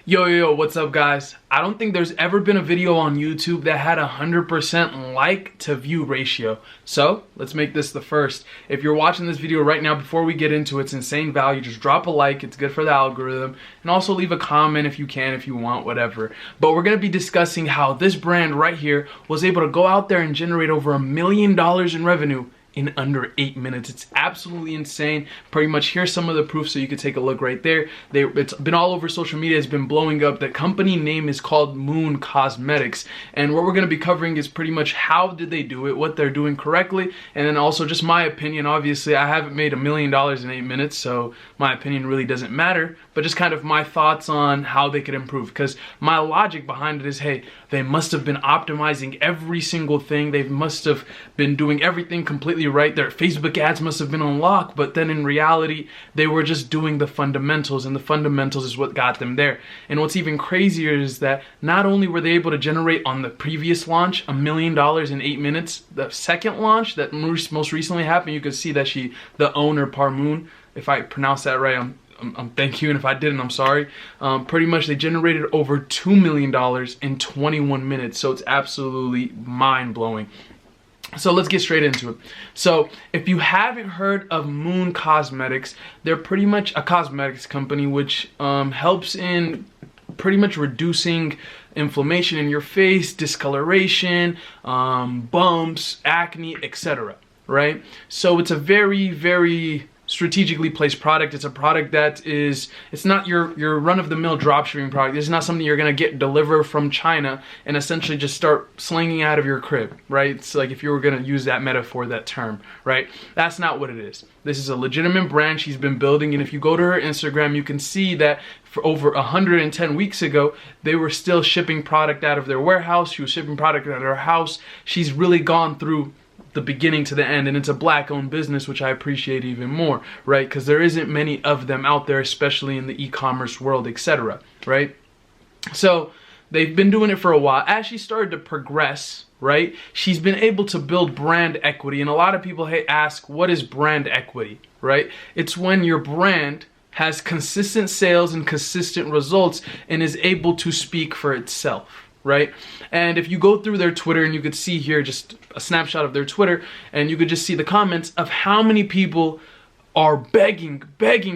Yo, what's up guys? I don't think there's ever been a video on YouTube that had 100% like to view ratio. So let's make this the first. If you're watching this video right now, before we get into its insane value, just drop a like, it's good for the algorithm. And also leave a comment if you can, if you want, whatever. But we're gonna be discussing how this brand right here was able to go out there and generate over $1 million in revenue in under 8 minutes. It's absolutely insane. Pretty much here's some of the proof so you can take a look right there. It's been all over social media, it's been blowing up. The company name is called Moon Cosmetics, and what we're going to be covering is pretty much how did they do it, what they're doing correctly, and then also just my opinion. Obviously I haven't made $1 million in 8 minutes, so my opinion really doesn't matter, but just kind of my thoughts on how they could improve, because my logic behind it is, hey, they must have been optimizing every single thing. They must have been doing everything completely right. Their Facebook ads must have been unlocked, but then in reality they were just doing the fundamentals, and the fundamentals is what got them there. And what's even crazier is that not only were they able to generate on the previous launch $1 million in 8 minutes, the second launch that most recently happened, you could see that the owner Parmoon, if I pronounce that right, thank you, and if I didn't, I'm sorry. Pretty much they generated over $2 million in 21 minutes, so it's absolutely mind-blowing. So let's get straight into it. So if you haven't heard of Moon Cosmetics, they're pretty much a cosmetics company which helps in pretty much reducing inflammation in your face, discoloration, bumps, acne, etc. Right? So it's a very strategically placed product. It's a product that it's not your run-of-the-mill dropshipping product. It's not something you're gonna get delivered from China and essentially just start slinging out of your crib, right? It's like if you were gonna use that metaphor, that term, right? That's not what it is. This is a legitimate brand she's been building, and if you go to her Instagram, you can see that for over 110 weeks ago, they were still shipping product out of their warehouse. She was shipping product out of her house. She's really gone through the beginning to the end, and it's a black-owned business, which I appreciate even more, right? Because there isn't many of them out there, especially in the e-commerce world, etc., right? So they've been doing it for a while. As she started to progress, right, she's been able to build brand equity. And a lot of people ask, what is brand equity, right? It's when your brand has consistent sales and consistent results and is able to speak for itself, right? And if you go through their Twitter, and you could see here just a snapshot of their Twitter, and you could just see the comments of how many people are begging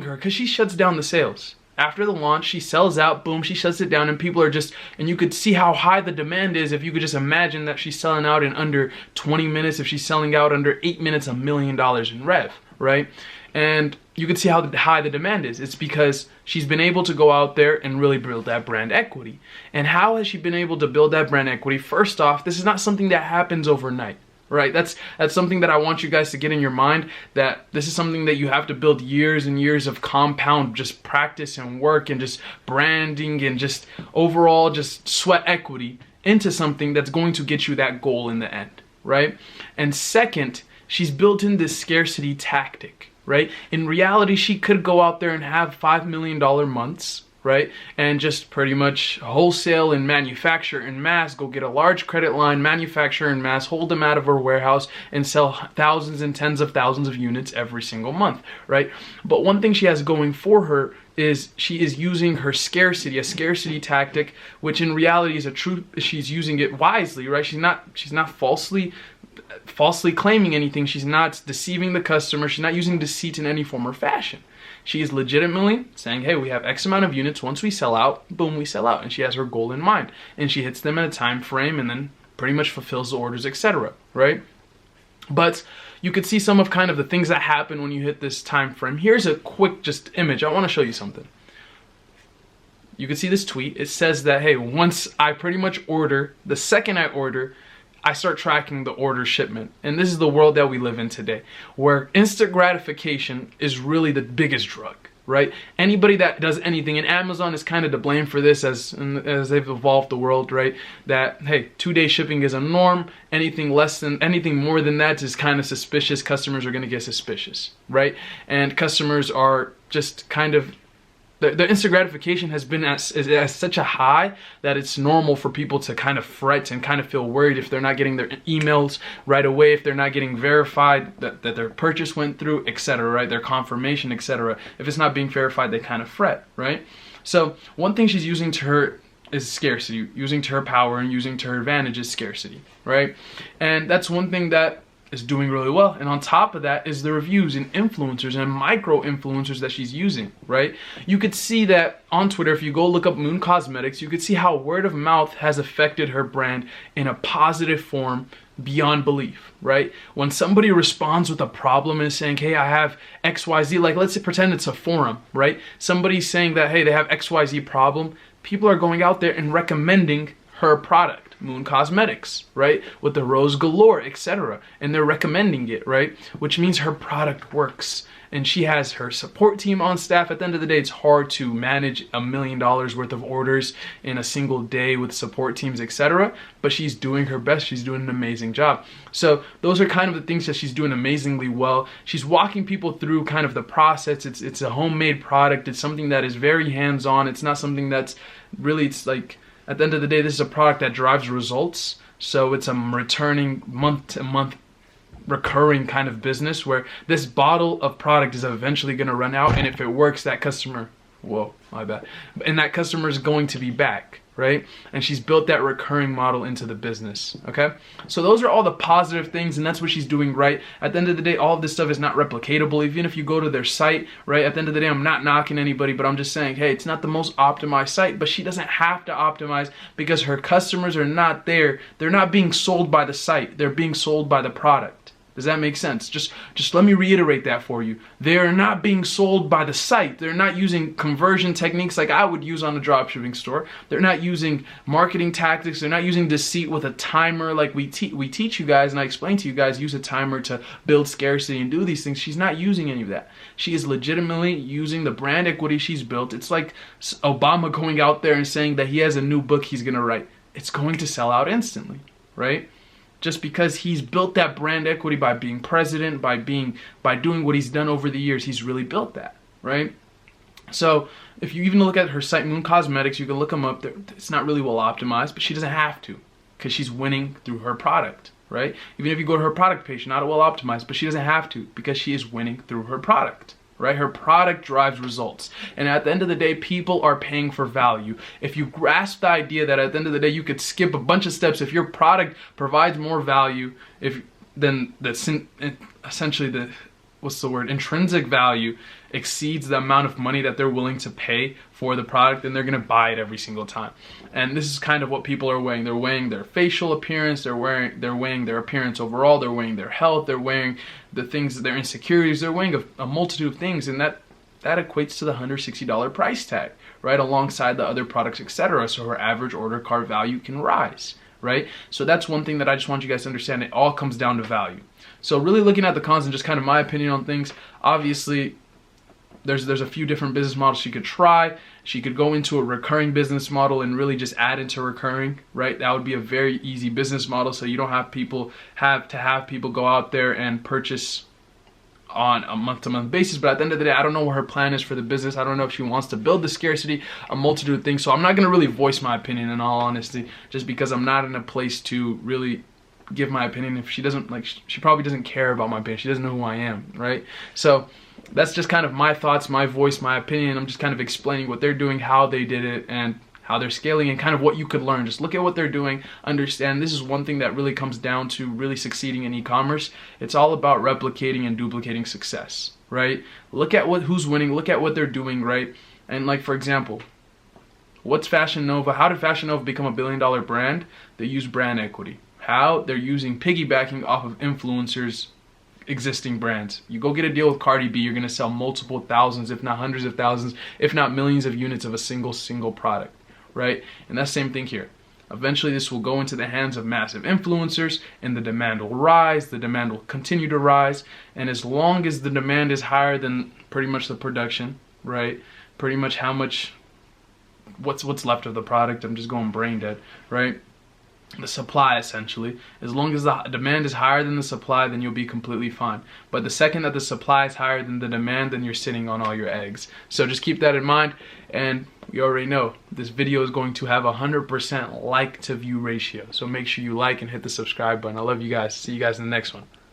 her, because she shuts down the sales. After the launch, she sells out, boom, she shuts it down, and people are just, and you could see how high the demand is if you could just imagine that she's selling out in under 20 minutes, if she's selling out under 8 minutes, $1 million in rev, right? And you can see how high the demand is. It's because she's been able to go out there and really build that brand equity. And how has she been able to build that brand equity? First off, this is not something that happens overnight, right? That's something that I want you guys to get in your mind, that this is something that you have to build years and years of compound just practice and work and just branding and just overall just sweat equity into something that's going to get you that goal in the end, right? And second, she's built in this scarcity tactic, right? In reality, she could go out there and have $5 million months, right? And just pretty much wholesale and manufacture in mass, go get a large credit line, manufacture in mass, hold them out of her warehouse, and sell thousands and tens of thousands of units every single month, right? But one thing she has going for her is she is using her scarcity, a scarcity tactic, which in reality is she's using it wisely, right? She's not falsely claiming anything. She's not deceiving the customer. She's not using deceit in any form or fashion. She is legitimately saying, hey, we have X amount of units. Once we sell out, boom, we sell out. And she has her goal in mind. And she hits them in a time frame and then pretty much fulfills the orders, etc., right? But you could see some of kind of the things that happen when you hit this time frame. Here's a quick just image. I want to show you something. You can see this tweet. It says that, hey, once I pretty much order, the second I order, I start tracking the order shipment. And this is the world that we live in today, where instant gratification is really the biggest drug, right? Anybody that does anything, and Amazon is kind of to blame for this as they've evolved the world, right? That, hey, 2-day shipping is a norm. Anything more than that is kind of suspicious. Customers are going to get suspicious, right? And customers are just kind of, the instant gratification has been at such a high that it's normal for people to kind of fret and kind of feel worried if they're not getting their emails right away, if they're not getting verified that their purchase went through, etc., right? Their confirmation, etc. If it's not being verified, they kind of fret, right? So one thing she's using to her is scarcity, using to her power and using to her advantage is scarcity, right? And that's one thing that is doing really well. And on top of that is the reviews and influencers and micro influencers that she's using, right? You could see that on Twitter. If you go look up Moon Cosmetics, you could see how word of mouth has affected her brand in a positive form beyond belief, right? When somebody responds with a problem and is saying, hey, I have XYZ, like let's pretend it's a forum, right? Somebody's saying that, hey, they have XYZ problem. People are going out there and recommending her product, Moon Cosmetics, right? With the Rose Galore, etc. And they're recommending it, right? Which means her product works. And she has her support team on staff. At the end of the day, it's hard to manage $1 million worth of orders in a single day with support teams, etc. But she's doing her best. She's doing an amazing job. So those are kind of the things that she's doing amazingly well. She's walking people through kind of the process. It's a homemade product. It's something that is very hands-on. It's not something that's really, it's like, at the end of the day, this is a product that drives results. So it's a returning month-to-month recurring kind of business where this bottle of product is eventually going to run out. And if it works, that customer, whoa, my bad. And that customer is going to be back, right? And she's built that recurring model into the business, okay? So those are all the positive things, and that's what she's doing right. At the end of the day, all of this stuff is not replicatable. Even if you go to their site, right? At the end of the day, I'm not knocking anybody, but I'm just saying, hey, it's not the most optimized site, but she doesn't have to optimize because her customers are not there. They're not being sold by the site. They're being sold by the product. Does that make sense? Just let me reiterate that for you. They're not being sold by the site. They're not using conversion techniques like I would use on a dropshipping store. They're not using marketing tactics. They're not using deceit with a timer like we teach you guys, and I explain to you guys, use a timer to build scarcity and do these things. She's not using any of that. She is legitimately using the brand equity she's built. It's like Obama going out there and saying that he has a new book he's going to write. It's going to sell out instantly, right? Just because he's built that brand equity by being president, by doing what he's done over the years, he's really built that, right? So if you even look at her site, Moon Cosmetics, you can look them up. It's not really well optimized, but she doesn't have to because she's winning through her product, right? Even if you go to her product page, not well optimized, but she doesn't have to because she is winning through her product. Right? Her product drives results. And at the end of the day, people are paying for value. If you grasp the idea that at the end of the day, you could skip a bunch of steps if your product provides more value, then essentially the intrinsic value exceeds the amount of money that they're willing to pay for the product, then they're going to buy it every single time. And this is kind of what people are weighing. They're weighing their facial appearance, they're weighing their appearance overall, they're weighing their health, they're weighing the things, their insecurities, they're weighing a multitude of things, and that equates to the $160 price tag, right, alongside the other products, etc. So her average order cart value can rise, right? So that's one thing that I just want you guys to understand. It all comes down to value. So really looking at the cons and just kind of my opinion on things, obviously there's a few different business models she could try. She could go into a recurring business model and really just add into recurring, right? That would be a very easy business model, so you don't have people go out there and purchase on a month-to-month basis. But at the end of the day, I don't know what her plan is for the business. I don't know if she wants to build the scarcity, a multitude of things. So I'm not going to really voice my opinion, in all honesty, just because I'm not in a place to really give my opinion. If she doesn't, like, she probably doesn't care about my opinion. She doesn't know who I am, right? So that's just kind of my thoughts, my voice, my opinion. I'm just kind of explaining what they're doing, how they did it, and how they're scaling, and kind of what you could learn. Just look at what they're doing, understand this is one thing that really comes down to really succeeding in e-commerce. It's all about replicating and duplicating success, right? Look at who's winning, look at what they're doing, right? And like, for example, what's Fashion Nova? How did Fashion Nova become $1 billion brand? They use brand equity. How? They're using piggybacking off of influencers' existing brands. You go get a deal with Cardi B, you're going to sell multiple thousands, if not hundreds of thousands, if not millions of units of a single product, right? And that same thing here. Eventually this will go into the hands of massive influencers, and the demand will rise, the demand will continue to rise, and as long as the demand is higher than pretty much the production, right? Pretty much what's left of the product, I'm just going brain dead, right? The supply, essentially. As long as the demand is higher than the supply, then you'll be completely fine. But the second that the supply is higher than the demand, then you're sitting on all your eggs. So just keep that in mind. And you already know this video is going to have 100% like to view ratio. So make sure you like and hit the subscribe button. I love you guys. See you guys in the next one.